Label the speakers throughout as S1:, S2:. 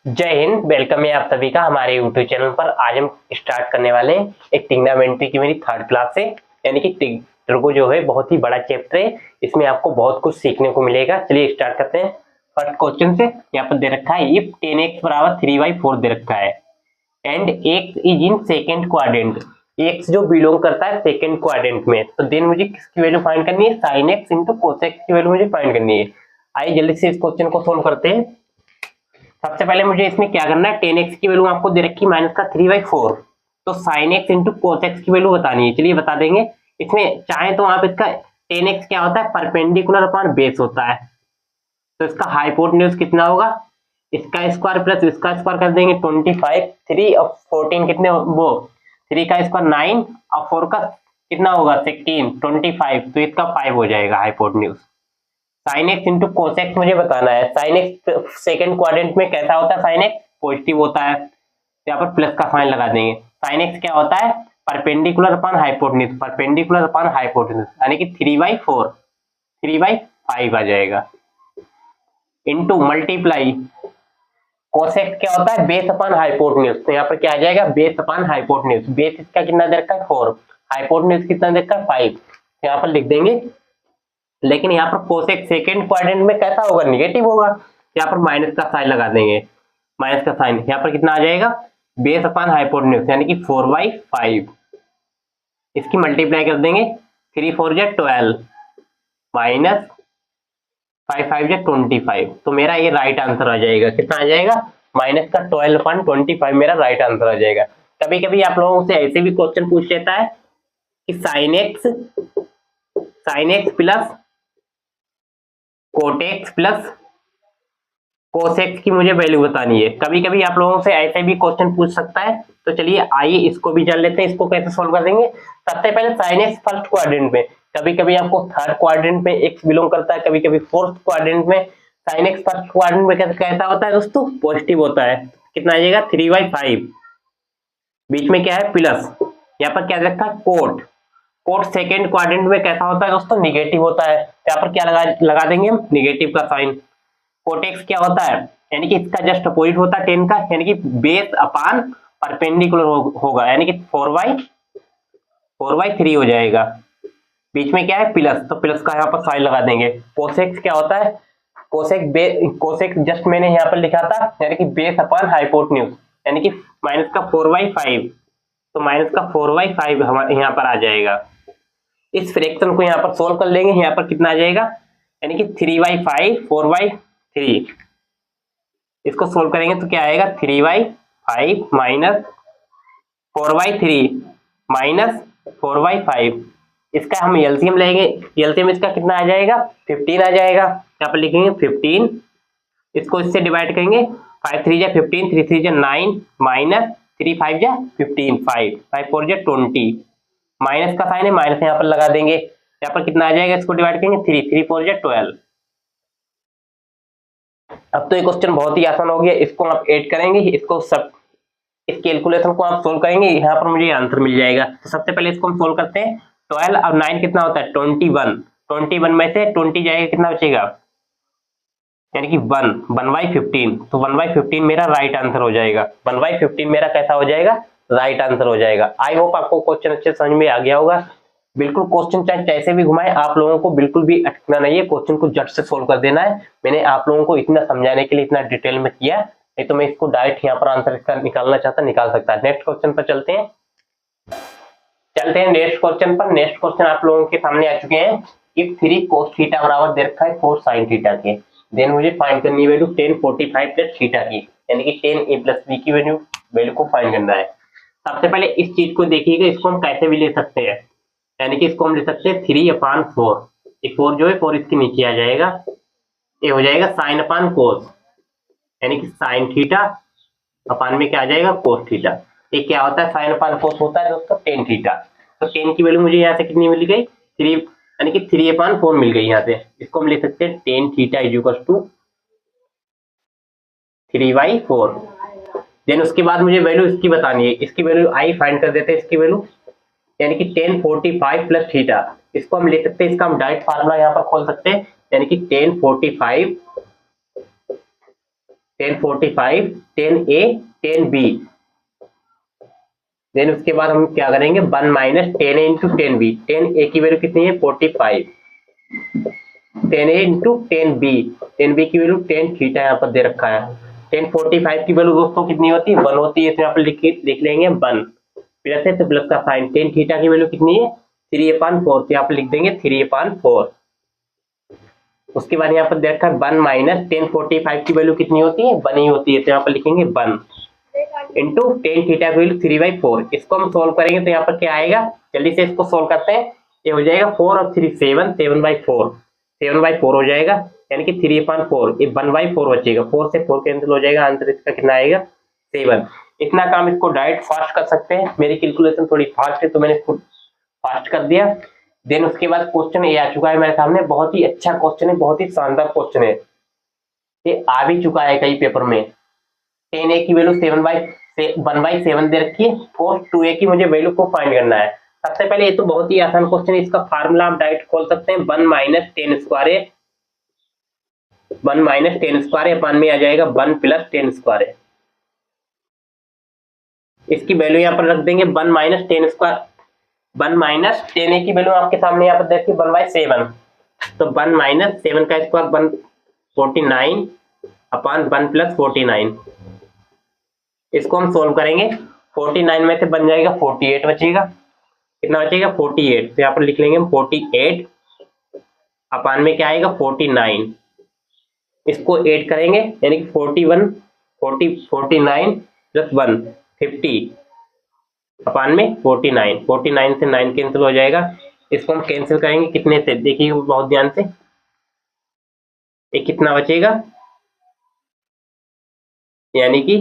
S1: जय हिंद। वेलकम है आप सभी का हमारे यूट्यूब चैनल पर। आज हम स्टार्ट करने वाले हैं एक ट्रिग्नोमेट्री की मेरी थर्ड क्लास से, यानी कि ट्रिगो जो है बहुत ही बड़ा चैप्टर है। इसमें आपको बहुत कुछ सीखने को मिलेगा। चलिए स्टार्ट करते हैं फर्स्ट क्वेश्चन से। यहाँ पर दे रखा है इफ 10x बराबर 3/4 दे रखा है and x is in second quadrant. x जो बिलोंग करता है सेकेंड क्वाड्रेंट में, तो देन मुझे किसकी वैल्यू फाइंड करनी है? sin x into cos x की वैल्यू मुझे फाइंड करनी है। आइए जल्दी से इस क्वेश्चन को सोल्व करते हैं। सबसे पहले मुझे इसमें क्या करना है, 10x की वैल्यू आपको दे रखी -3/4, तो sin x into cos x की वैल्यू बतानी है। चलिए बता देंगे। इसमें चाहे तो आप इसका 10x क्या होता है, परपेंडिकुलर अपॉन बेस होता है, तो इसका हाइपोटेन्यूज कितना होगा? इसका स्क्वायर प्लस इसका स्क्वायर कर देंगे 25, 3 और 14 कितने, वो 3 का स्क्वायर 9 और 4 का कितना होगा 16, 25, तो इसका 5 हो जाएगा hypotenuse. sin x into cos x मुझे बताना है। sin x सेकंड क्वाड्रेंट में कैसा होता है? sin x पॉजिटिव होता है, यहाँ पर प्लस का साइन लगा देंगे। sin x क्या होता है? Perpendicular upon hypotenuse, perpendicular upon hypotenuse, यानी कि 3/4, 3/5 आ जाएगा। इंटू मल्टीप्लाई cos x क्या होता है? बेस अपॉन हाइपोटेन्यूज, तो यहाँ पर क्या आ जाएगा? Base upon hypotenuse. बेस इसका कितना दे रखा है? 4, हाइपोटेन्यूज कितना दे रखा है? 5, यहाँ पर लिख देंगे। लेकिन यहाँ पर cos x सेकेंड क्वाड्रेंट में कैसा होगा? निगेटिव होगा, यहाँ पर माइनस का साइन लगा देंगे। माइनस का साइन यहाँ पर कितना आ जाएगा? बेस अपॉन हाइपोटेन्यूज, यानी कि 4/5। इसकी मल्टीप्लाई कर देंगे, 3 4 जा 12 माइनस 5 5 जा 25, तो मेरा ये राइट आंसर आ जाएगा। कितना आ जाएगा? माइनस का 12/25 मेरा राइट आंसर आ जाएगा। कभी कभी आप लोगों से ऐसे भी क्वेश्चन पूछ लेता है कि sin x plus cot x plus cos x की मुझे वैल्यू बतानी है। कभी कभी आप लोगों से ऐसे भी क्वेश्चन पूछ सकता है, तो चलिए आइए इसको भी जान लेते हैं। इसको कैसे सोल्व कर देंगे? सबसे पहले sin x फर्स्ट क्वाड्रेंट में, कभी कभी आपको थर्ड क्वाड्रेंट में x बिलोंग करता है, कभी कभी फोर्थ क्वाड्रेंट में। sin x फर्स्ट क्वाड्रेंट में कैसा होता है दोस्तों? पॉजिटिव होता है। कितना आ जाएगा? 3/5, बीच में क्या है? प्लस, यहाँ पर क्या रखा है? कोट सेकेंड क्वाड्रेंट में कैसा होता है दोस्तों? निगेटिव होता है, यहाँ पर क्या लगा देंगे हम? निगेटिव का साइन। कोट एक्स क्या होता है? यानी कि इसका जस्ट अपोजिट होता है 10 का, यानी कि बेस अपान परपेंडिकुलर होगा, यानी कि 4/3 हो जाएगा। बीच में क्या है? प्लस, तो प्लस का यहाँ पर साइन लगा देंगे। कोसेक्स क्या होता है? कोसेक्स जस्ट मैंने यहाँ पर लिखा था, यानी कि बेस अपान हाइपोटेन्यूज, यानी कि माइनस का 4/5, तो माइनस का 4/5 हमारे यहाँ पर आ जाएगा। इस फ्रैक्शन को यहाँ पर सोल्व कर लेंगे। यहाँ पर कितना आ जाएगा? यानी कि 3/5 4/3, इसको सोल्व करेंगे तो क्या आएगा? 3/5 माइनस 4/3 माइनस 4/5। इसका हम एलसीएम लेंगे। एलसीएम इसका कितना आ जाएगा? 15 आ जाएगा। यहाँ पर लिखेंगे 15, इसको इससे डिवाइड करेंगे। 5 3 जा 15, 3 3 जा 9 माइनस 3 5 जा 15, 5 5 4 जा 20, माइनस का साइन है, माइनस यहाँ पर लगा देंगे। यहाँ पर कितना आ जाएगा? इसको डिवाइड करेंगे 3 3 4 जा 12। अब तो ये क्वेश्चन बहुत ही आसान हो गया। इसको आप ऐड करेंगे, इसको सब इस कैलकुलेशन को आप सोल्व करेंगे, यहाँ पर मुझे आंसर मिल जाएगा। तो सबसे पहले इसको हम सोल्व करते हैं। 12 और 9 कितना होता है? 21। 21 में से 20 जाएगा, कितना बचेगा? यानी कि 1/15, तो 1/15 मेरा राइट आंसर हो जाएगा। 1/15 मेरा कैसा हो जाएगा? राइट आंसर हो जाएगा। आई होप आपको क्वेश्चन अच्छे समझ में आ गया होगा। बिल्कुल क्वेश्चन चाहे कैसे भी घुमाए, आप लोगों को बिल्कुल भी अटकना नहीं है, क्वेश्चन को झट से सोल्व कर देना है। मैंने आप लोगों को इतना समझाने के लिए इतना डिटेल में किया, नहीं तो मैं इसको डायरेक्ट यहाँ पर आंसर इसका निकालना चाहता निकाल सकता है। नेक्स्ट क्वेश्चन पर चलते हैं नेक्स्ट क्वेश्चन पर। नेक्स्ट क्वेश्चन आप लोगों के सामने आ चुके हैं। इफ 3 cos थीटा बराबर दे रखा है 4 sin थीटा के, देन मुझे फाइंड करनी है वैल्यू tan 45 प्लस थीटा की, यानी कि tan a प्लस b की वैल्यू को फाइंड करना है। सबसे पहले इस चीज को देखिएगा, इसको हम कैसे भी ले सकते हैं, यानी कि इसको हम ले सकते हैं 3/4। ये 4 जो है 4 इसके नीचे आ जाएगा, ये हो जाएगा sin अपान cos, यानी कि sin थीटा अपान में क्या आ जाएगा? cos theta. ये क्या होता है? sin अपान cos होता है दोस्तों tan थीटा। तो tan की वैल्यू मुझे यहाँ से कितनी मिल गई? 3, यानी कि 3/4 मिल गई यहाँ से। इसको हम ले सकते हैं tan theta is equal to 3/4। Then उसके बाद मुझे वैल्यू इसकी बतानी है। इसकी वैल्यू आई फाइंड कर देते हैं। इसकी वैल्यू यानी कि tan 45 प्लस थीटा, इसको हम ले सकते हैं, इसका हम डायरेक्ट फार्मूला यहाँ पर खोल सकते हैं, यानी कि tan 45 10a 10b। देन उसके बाद हम क्या करेंगे 1 minus 10a into 10b। 10a की वैल्यू कितनी है 45, 10a इंटू 10b, 10b की वैल्यू 10 थीटा यहाँ पर दे रखा है। 1045 की वैल्यू दोस्तों कितनी होती है 1 होती है, इसमें यहाँ पर लिख लेंगे 1 प्लस है तो प्लस का साइन। 10 थीटा की वैल्यू कितनी है 3/4, तो यहाँ पर लिख देंगे 3/4। उसके बाद यहाँ पर देखा 1 माइनस 1045 की वैल्यू कितनी होती है 1 ही होती है, तो यहाँ पर लिखेंगे 1 इंटू 10 थीटा की वैल्यू 3/4। इसको हम सोल्व करेंगे तो यहाँ पर क्या आएगा, जल्दी से इसको सोल्व करते हैं। ये हो जाएगा 4 और 3 7, 7/4 हो जाएगा, यानी कि 3/4, ये 1/4 बचेगा, 4 से 4 कैंसिल हो जाएगा, आंसर इसका कितना आएगा 7। इतना काम इसको डायरेक्ट फास्ट कर सकते हैं, मेरी कैलकुलेशन थोड़ी फास्ट है तो मैंने खुद फास्ट कर दिया। देन उसके बाद क्वेश्चन ये आ चुका है मेरे सामने, बहुत ही अच्छा क्वेश्चन है, बहुत ही शानदार क्वेश्चन है, ये आ भी चुका है कई पेपर में। 10a की वैल्यू 1/7 दे रखी है, cos 2a की मुझे वैल्यू को फाइंड करना है। सबसे पहले ये तो बहुत ही आसान क्वेश्चन है, इसका फार्मूला आप डायरेक्ट खोल सकते हैं 1 माइनस 10 स्क्वायर है, 1 माइनस 10 स्क्वायर है, अपान में आ जाएगा 1 प्लस 10 स्क्वायर है। इसकी वैल्यू यहाँ पर रख देंगे 1 माइनस 10 स्क्वायर, 1 माइनस 10a की वैल्यू आपके सामने यहाँ पर देखिए 1/7, तो 1 माइनस 7 का स्क्वायर 149 अपान 1 प्लस 49। इसको हम सोल्व करेंगे, 49 में से बन जाएगा 48 बचेगा, कितना बचेगा 48, तो यहाँ पर लिख लेंगे 48 अपान में क्या आएगा 49। इसको ऐड करेंगे यानी कि 49 प्लस 1 50 अपान में 49, 49 से 9 कैंसिल हो जाएगा। इसको हम कैंसिल करेंगे कितने से, देखिए बहुत ध्यान से, ये कितना बचेगा यानी कि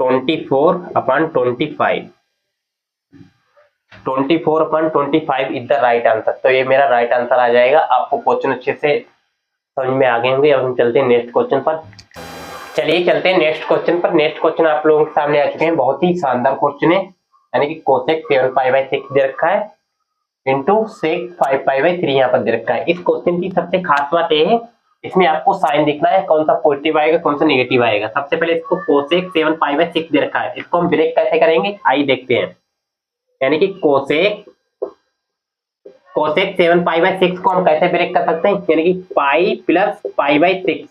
S1: 24/25, 24/25 इज द राइट आंसर। तो ये मेरा राइट आंसर आ जाएगा। आपको क्वेश्चन अच्छे से समझ में आ गए होंगे। अब हम चलते हैं नेक्स्ट क्वेश्चन पर। चलिए चलते हैं नेक्स्ट क्वेश्चन पर। नेक्स्ट क्वेश्चन आप लोगों के सामने आ चुके हैं, बहुत ही शानदार क्वेश्चन है, यानी कि कोसेक 7π/6 दे रखा है इंटू सेक 5π/3 यहाँ पर दे रखा है। इस क्वेश्चन की सबसे खास बात यह है, इसमें आपको साइन दिखना है, कौन सा पॉजिटिव आएगा कौन सा नेगेटिव आएगा। सबसे पहले इसको कोसेक 7π/6 दे रखा है, इसको हम ब्रेक कैसे करेंगे आइए देखते हैं। यानी कि कोसेक 7π/6 को हम कैसे ब्रेक कर सकते हैं, यानी कि पाई प्लस π/6,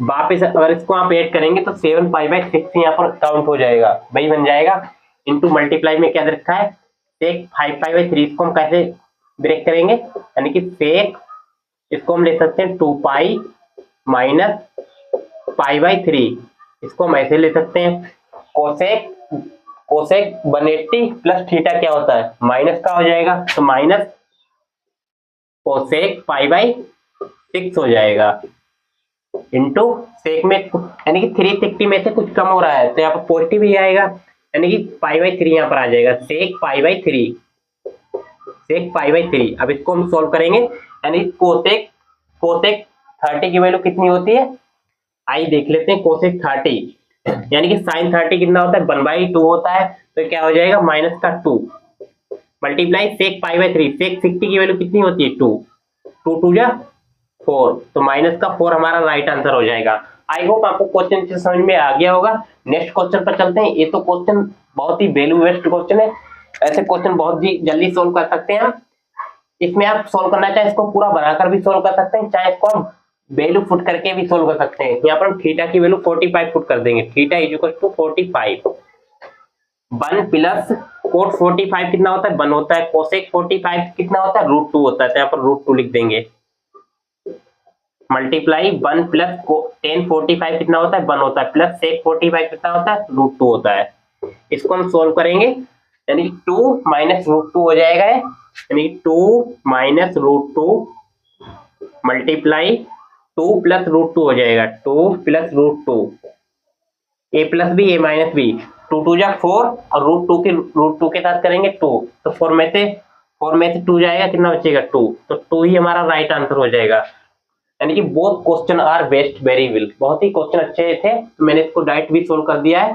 S1: वापिस अगर इसको आप ऐड करेंगे तो 7π/6 यहाँ पर काउंट हो जाएगा, वही बन जाएगा, इंटू मल्टीप्लाई में क्या दे रखा है सेक 5π/3। इसको हम कैसे ब्रेक करेंगे, यानी कि सेक, इसको हम ले सकते हैं 2π माइनस π/3, इसको हम ऐसे ले सकते हैं। कोसेक 180 प्लस थीटा क्या होता है माइनस का हो जाएगा, तो माइनस कोसेक π/6 हो जाएगा, इंटू सेक में यानी कि 360 में से कुछ कम हो रहा है तो यहाँ पर पॉजिटिव ही आएगा, यानी कि π/3 यहाँ पर आ जाएगा, सेक π/3। अब इसको हम सोल्व करेंगे, यानी कोसेक 30 की वैल्यू कितनी होती है आइए देख लेते हैं। कोसेक 30 यानी कि साइन 30 कितना होता है 1/2 होता है, तो क्या हो जाएगा माइनस का 2 मल्टीप्लाई सेक π/3, सेक 60 की वैल्यू कितनी होती है 2 2 जा 4, तो माइनस का 4 हमारा राइट आंसर हो जाएगा। आई होप आपको क्वेश्चन से समझ में आ गया होगा। नेक्स्ट क्वेश्चन पर चलते हैं। ये तो क्वेश्चन बहुत ही वैल्यू वेस्ट क्वेश्चन है, ऐसे क्वेश्चन बहुत ही जल्दी सोल्व कर सकते हैं हम। इसमें आप सोल्व करना चाहे इसको पूरा बनाकर भी सोल्व कर सकते हैं, चाहे इसको हम वैल्यू फुट करके भी सोल्व कर सकते हैं। यहाँ पर हम थीटा की वैल्यू 45 फुट कर देंगे, theta is equal to 45, 1 plus cot 45 कितना होता है 1 होता है, कोसेक 45 कितना होता है √2 होता है, तो यहाँ पर √2 लिख देंगे, मल्टीप्लाई 1 प्लस tan 45 कितना होता है 1 होता है, प्लस सेक 45 कितना होता है √2 होता है। इसको हम सोल्व करेंगे, यानी 2 माइनस √2 हो जाएगा, यानी 2 माइनस √2 मल्टीप्लाई 2 प्लस √2 हो जाएगा, 2 plus √2, a plus B a minus B, 2 जा 4 और √2 के साथ करेंगे 2, तो 4 में से 2 जाएगा, कितना बचेगा 2, तो 2 ही हमारा राइट आंसर हो जाएगा। यानी कि both question are best very well, बहुत ही क्वेश्चन अच्छे थे, तो मैंने इसको डायरेक्ट भी सोल्व कर दिया है।